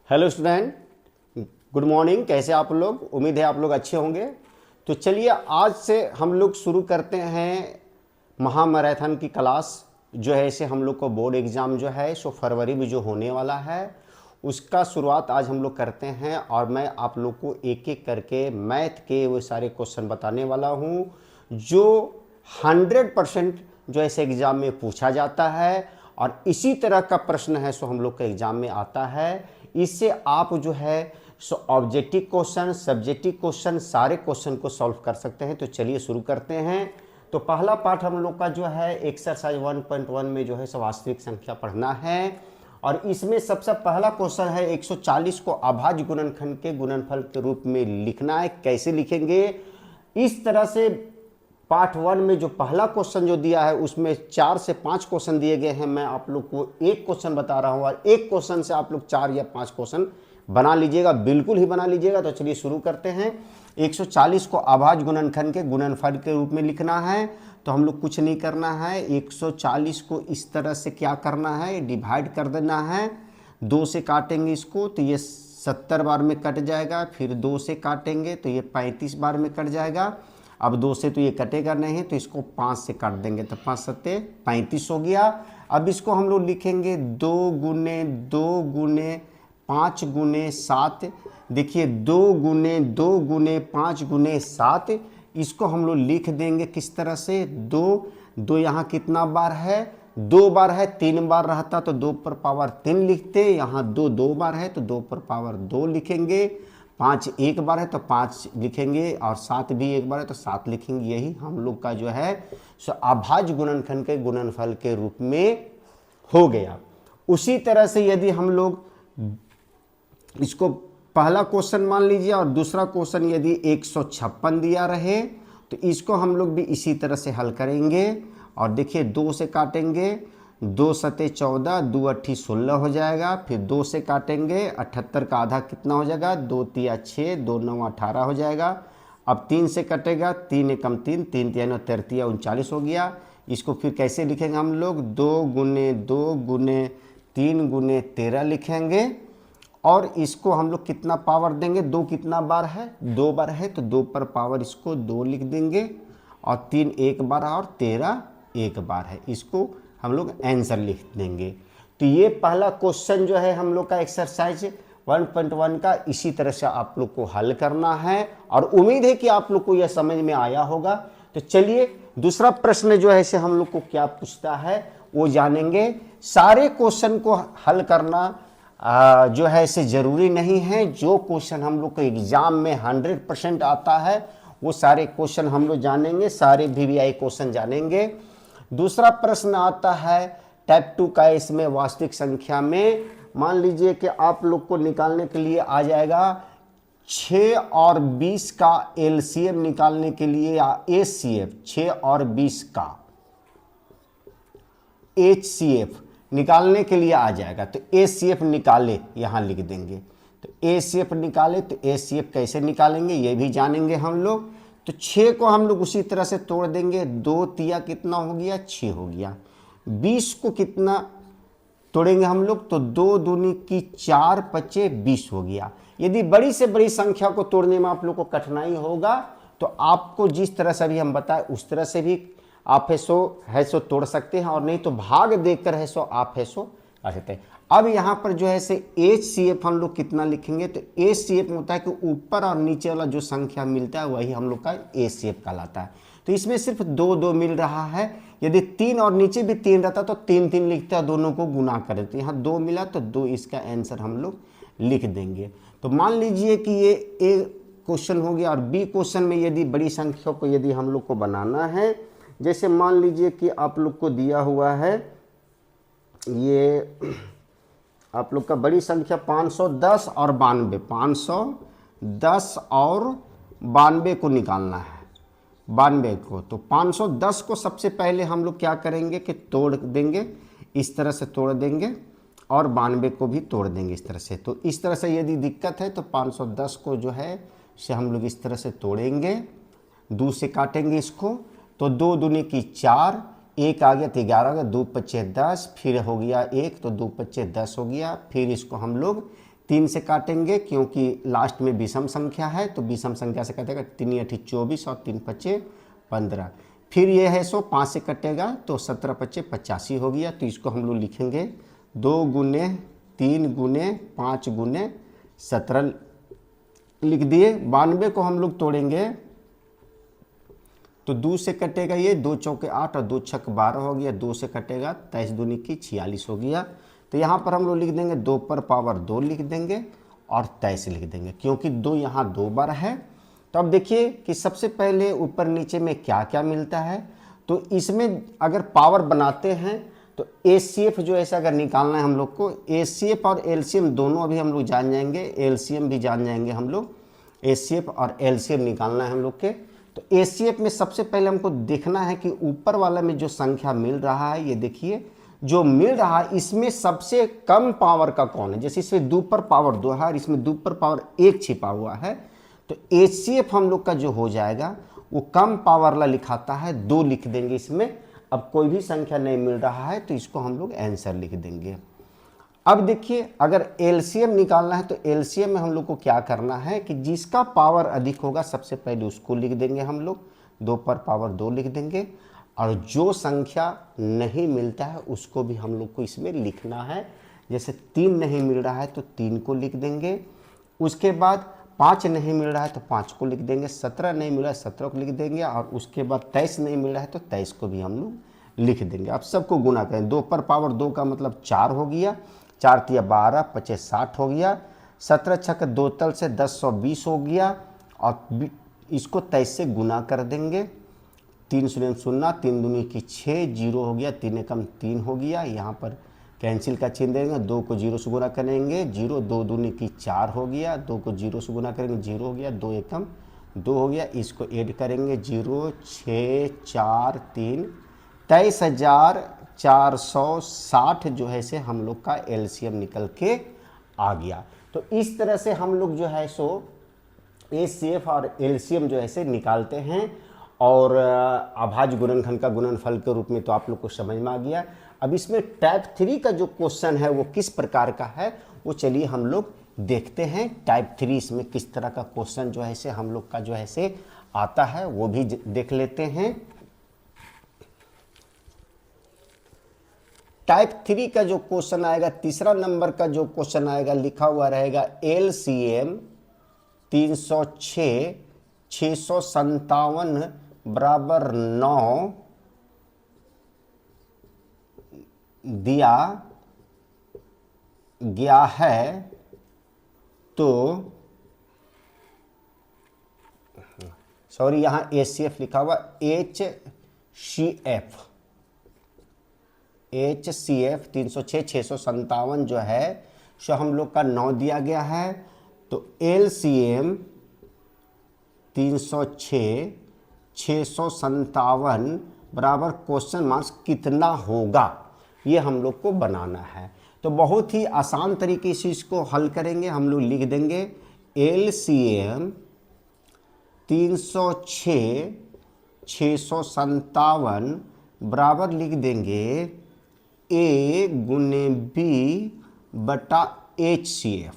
Hello student, good morning. कैसे आप लोग? उम्मीद है आप लोग अच्छे होंगे। तो चलिए आज से हम लोग शुरू करते हैं महामैराथन की क्लास। जो है इसे हम लोग को बोर्ड एग्ज़ाम जो है सो फरवरी में जो होने वाला है उसका शुरुआत आज हम लोग करते हैं। और मैं आप लोग को एक एक करके मैथ के वो सारे क्वेश्चन बताने वाला हूँ जो 100% जो ऐसे एग्ज़ाम में पूछा जाता है और इसी तरह का प्रश्न है सो हम लोग के एग्ज़ाम में आता है। इससे आप जो है सो ऑब्जेक्टिव क्वेश्चन, सब्जेक्टिव क्वेश्चन, सारे क्वेश्चन को सॉल्व कर सकते हैं। तो चलिए शुरू करते हैं। तो पहला पार्ट हम लोग का जो है एक्सरसाइज 1.1 में जो है सो वास्तविक संख्या पढ़ना है। और इसमें सबसे पहला क्वेश्चन है 140 को अभाज्य गुणनखंड के गुणनफल के रूप में लिखना है। कैसे लिखेंगे? इस तरह से पार्ट 1 में जो पहला क्वेश्चन जो दिया है उसमें 4 से 5 क्वेश्चन दिए गए हैं। मैं आप लोग को एक क्वेश्चन बता रहा हूँ और एक क्वेश्चन से आप लोग 4 या 5 क्वेश्चन बना लीजिएगा, बिल्कुल ही बना लीजिएगा। तो चलिए शुरू करते हैं। 140 को अभाज्य गुणनखंड के गुणनफल के रूप में लिखना है। तो हम लोग कुछ नहीं करना है, 140 को इस तरह से क्या करना है, डिवाइड कर देना है। 2 से काटेंगे इसको तो ये 70 बार में कट जाएगा। फिर 2 से काटेंगे तो ये 35 बार में कट जाएगा। अब 2 से तो ये कटेगा नहीं तो इसको 5 से काट देंगे तो 5 सत्ते 35 हो गया। अब इसको हम लोग लिखेंगे 2 गुने 2 गुने 5 गुने 7। देखिए 2 गुने 2 गुने 5 गुने 7, इसको हम लोग लिख देंगे किस तरह से, 2 यहाँ कितना बार है, 2 बार है। 3 बार रहता तो 2 पर पावर 3 लिखते, यहाँ 2 बार है तो 2 पर पावर 2 लिखेंगे। 5 एक बार है तो 5 लिखेंगे और 7 भी एक बार है तो 7 लिखेंगे। यही हम लोग का जो है सो अभाज्य गुणनखंड के गुणनफल के रूप में हो गया। उसी तरह से यदि हम लोग इसको पहला क्वेश्चन मान लीजिए और दूसरा क्वेश्चन यदि 156 दिया रहे तो इसको हम लोग भी इसी तरह से हल करेंगे। और देखिए 2 से काटेंगे, 2 सते 14, 2 अट्ठी 16 हो जाएगा। फिर 2 से काटेंगे, 78 का आधा कितना हो जाएगा, 2 तिया 6, 2 9 18 हो जाएगा। अब 3 से कटेगा, 3 एकम 3, 3 तिया 9 13 39 हो गया। इसको फिर कैसे लिखेंगे हम लोग, 2 गुने 2 गुने 3 गुने 13 लिखेंगे। और इसको हम लोग कितना पावर देंगे, 2 कितना बार है, 2 बार है तो 2 पर पावर इसको 2 लिख देंगे। और 3 एक बार और 13 एक बार है, इसको हम लोग आंसर लिख देंगे। तो ये पहला क्वेश्चन जो है हम लोग का एक्सरसाइज 1.1 का इसी तरह से आप लोग को हल करना है। और उम्मीद है कि आप लोग को यह समझ में आया होगा। तो चलिए दूसरा प्रश्न जो है से हम लोग को क्या पूछता है वो जानेंगे। सारे क्वेश्चन को हल करना जो है इसे ज़रूरी नहीं है। जो क्वेश्चन हम लोग को एग्ज़ाम में 100% आता है वो सारे क्वेश्चन हम लोग जानेंगे, सारे VVI क्वेश्चन जानेंगे। दूसरा प्रश्न आता है टाइप 2 का। इसमें वास्तविक संख्या में मान लीजिए कि आप लोग को निकालने के लिए आ जाएगा 6 और 20 का LCM निकालने के लिए, या HCF 6 और 20 का HCF निकालने के लिए आ जाएगा। तो HCF निकाले यहाँ लिख देंगे। तो HCF निकाले तो HCF कैसे निकालेंगे ये भी जानेंगे हम लोग। तो 6 को हम लोग उसी तरह से तोड़ देंगे, 2 तिया कितना हो गया, 6 हो गया। 20 को कितना तोड़ेंगे हम लोग, तो 2 दूनी की 4 पचे 20 हो गया। यदि बड़ी से बड़ी संख्या को तोड़ने में आप लोग को कठिनाई होगा तो आपको जिस तरह से भी हम बताए उस तरह से भी आप है सो तोड़ सकते हैं, और नहीं तो भाग देकर है सो आप है सो कर सकते हैं। अब यहाँ पर जो है से HCF हम लोग कितना लिखेंगे, तो HCF में होता है कि ऊपर और नीचे वाला जो संख्या मिलता है वही हम लोग का HCF कहलाता है। तो इसमें सिर्फ 2 मिल रहा है। यदि 3 और नीचे भी 3 रहता तो 3 लिखते हैं, दोनों को गुना कर देते। यहाँ 2 मिला तो 2 इसका आंसर हम लोग लिख देंगे। तो मान लीजिए कि ये A क्वेश्चन हो गया। और B क्वेश्चन में यदि बड़ी संख्या को यदि हम लोग को बनाना है, जैसे मान लीजिए कि आप लोग को दिया हुआ है ये आप लोग का बड़ी संख्या 510 और 92, 510 और 92 को निकालना है, 92 को। तो 510 को सबसे पहले हम लोग क्या करेंगे कि तोड़ देंगे, इस तरह से तोड़ देंगे, और 92 को भी तोड़ देंगे इस तरह से। तो इस तरह से यदि दिक्कत है तो 510 को जो है से हम लोग इस तरह से तोड़ेंगे, 2 से काटेंगे इसको। तो 2 दूनी की 4, 1 आ गया तो 11 हो गया, 2 पच्चे 10, फिर हो गया 1 तो 2 पच्चे 10 हो गया। फिर इसको हम लोग 3 से काटेंगे क्योंकि लास्ट में विषम संख्या है, तो विषम संख्या से कटेगा 3 × 8 = 24 और 3 × 5 = 15। फिर ये है 5 से कटेगा तो 17 × 5 = 85 हो गया। तो इसको हम लोग लिखेंगे 2 × 3 × 5 × 17 लिख दिए। 92 को हम लोग तोड़ेंगे तो 2 से कटेगा ये, 2 चौके 8 और 2 छक 12 हो गया। 2 से कटेगा 23 दूनी की 46 हो गया। तो यहाँ पर हम लोग लिख देंगे 2 पर पावर 2 लिख देंगे और 23 लिख देंगे, क्योंकि 2 यहाँ 2 बार है। तो अब देखिए कि सबसे पहले ऊपर नीचे में क्या क्या मिलता है। तो इसमें अगर पावर बनाते हैं तो एचसीएफ जो ऐसा अगर निकालना है हम लोग को, एचसीएफ और एलसीएम दोनों अभी हम लोग जान जाएंगे, एलसीएम भी जान जाएंगे हम लोग। एचसीएफ और एलसीएम निकालना है हम लोग के। तो एचसीएफ में सबसे पहले हमको देखना है कि ऊपर वाला में जो संख्या मिल रहा है, ये देखिए जो मिल रहा है इसमें सबसे कम पावर का कौन है। जैसे इसमें 2 पर पावर 2 है और इसमें 2 पर पावर 1 छिपा हुआ है, तो एचसीएफ हम लोग का जो हो जाएगा वो कम पावर वाला लिखाता है, 2 लिख देंगे इसमें। अब कोई भी संख्या नहीं मिल रहा है तो इसको हम लोग आंसर लिख देंगे। अब देखिए अगर एलसीएम निकालना है तो एलसीएम में हम लोग को क्या करना है कि जिसका पावर अधिक होगा सबसे पहले उसको लिख देंगे हम लोग, 2 पर पावर 2 लिख देंगे। और जो संख्या नहीं मिलता है उसको भी हम लोग को इसमें लिखना है। जैसे 3 नहीं मिल रहा है तो 3 को लिख देंगे। उसके बाद 5 नहीं मिल रहा है तो 5 को लिख देंगे। 17 नहीं मिल रहा है 17 को लिख देंगे। और उसके बाद 23 नहीं मिल रहा है तो 23 को भी हम लोग लिख देंगे। अब सबको गुना करें, 2 पर पावर 2 का मतलब 4 हो गया, 4 × 12 = 25 60 हो गया। 17 छक 2 तल से 10 120 हो गया। और इसको 23 से गुना कर देंगे। 3 0 0, 3 दूनी की 6, 0 हो गया, 3 एकम 3 हो गया। यहाँ पर कैंसिल का चिन्ह देंगे, 2 को 0 से गुना करेंगे 0, 2 दूनी की 4 हो गया, 2 को 0 से गुना करेंगे 0 हो गया, 2 एकम 2 हो गया। इसको ऐड करेंगे 0 6 4 3, 23,460 जो है से हम लोग का एलसीएम निकल के आ गया। तो इस तरह से हम लोग जो है सो एचसीएफ और एलसीएम जो है से निकालते हैं। और अभाज्य गुणनखंड का गुणनफल के रूप में तो आप लोग को समझ में आ गया। अब इसमें टाइप 3 का जो क्वेश्चन है वो किस प्रकार का है वो चलिए हम लोग देखते हैं। टाइप 3 इसमें किस तरह का क्वेश्चन जो है से हम लोग का जो है से आता है वो भी देख लेते हैं। टाइप 3 का जो क्वेश्चन आएगा, तीसरा नंबर का जो क्वेश्चन आएगा, लिखा हुआ रहेगा एलसीएम 306 657 = 9 दिया गया है। तो सॉरी यहां एचसीएफ लिखा हुआ, एचसीएफ 306 657 जो है सो हम लोग का 9 दिया गया है। तो एलसीएम 306 657 बराबर क्वेश्चन मार्क्स कितना होगा, ये हम लोग को बनाना है। तो बहुत ही आसान तरीके से इसको हल करेंगे। हम लोग लिख देंगे एलसीएम 306 657 बराबर लिख देंगे A × B/HCF।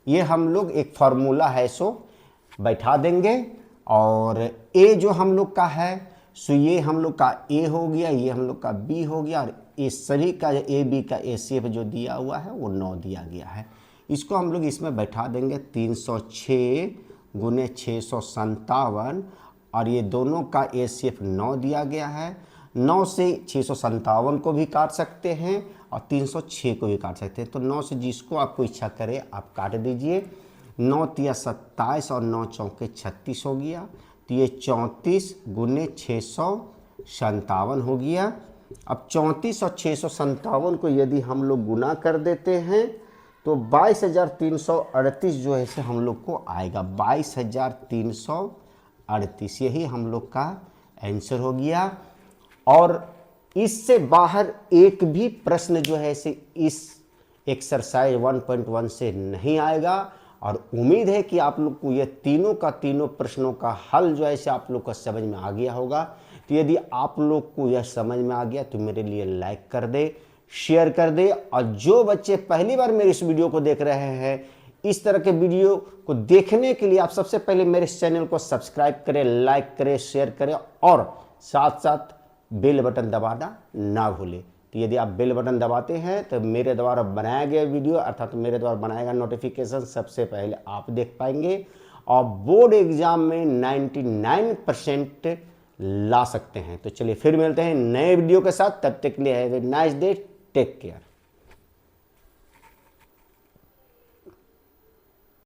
ये हम लोग एक फार्मूला है सो बैठा देंगे। और A जो हम लोग का है सो ये हम लोग का A हो गया, ये हम लोग का B हो गया। और ये सभी का A B का HCF जो दिया हुआ है वो 9 दिया गया है। इसको हम लोग इसमें बैठा देंगे 306 × 657 और ये दोनों का HCF 9 दिया गया है। 9 से 657 को भी काट सकते हैं और 306 को भी काट सकते हैं। तो 9 से जिसको आपको इच्छा करे आप काट दीजिए। 9 × 3 = 27 और 9 चौके 36 हो गया। तो ये 34 × 657 हो गया। अब 34 और 657 को यदि हम लोग गुना कर देते हैं तो 22,338 जो है से हम लोग को आएगा। 22,338 यही हम लोग का आंसर हो गया। और इससे बाहर एक भी प्रश्न जो है से इस एक्सरसाइज 1.1 से नहीं आएगा। और उम्मीद है कि आप लोग को ये तीनों का तीनों प्रश्नों का हल जो है से आप लोग को समझ में आ गया होगा। तो यदि आप लोग को यह समझ में आ गया तो मेरे लिए लाइक कर दे, शेयर कर दे। और जो बच्चे पहली बार मेरे इस वीडियो को देख रहे हैं, इस तरह के वीडियो को देखने के लिए आप सबसे पहले मेरे इस चैनल को सब्सक्राइब करें, लाइक करें, शेयर करें और साथ साथ बेल बटन दबाना ना भूलें। तो यदि आप बेल बटन दबाते हैं तो मेरे द्वारा बनाया गया वीडियो अर्थात मेरे द्वारा बनाया गया नोटिफिकेशन सबसे पहले आप देख पाएंगे और बोर्ड एग्जाम में 99% ला सकते हैं। तो चलिए फिर मिलते हैं नए वीडियो के साथ, तब तक के लिए have a nice day, take care.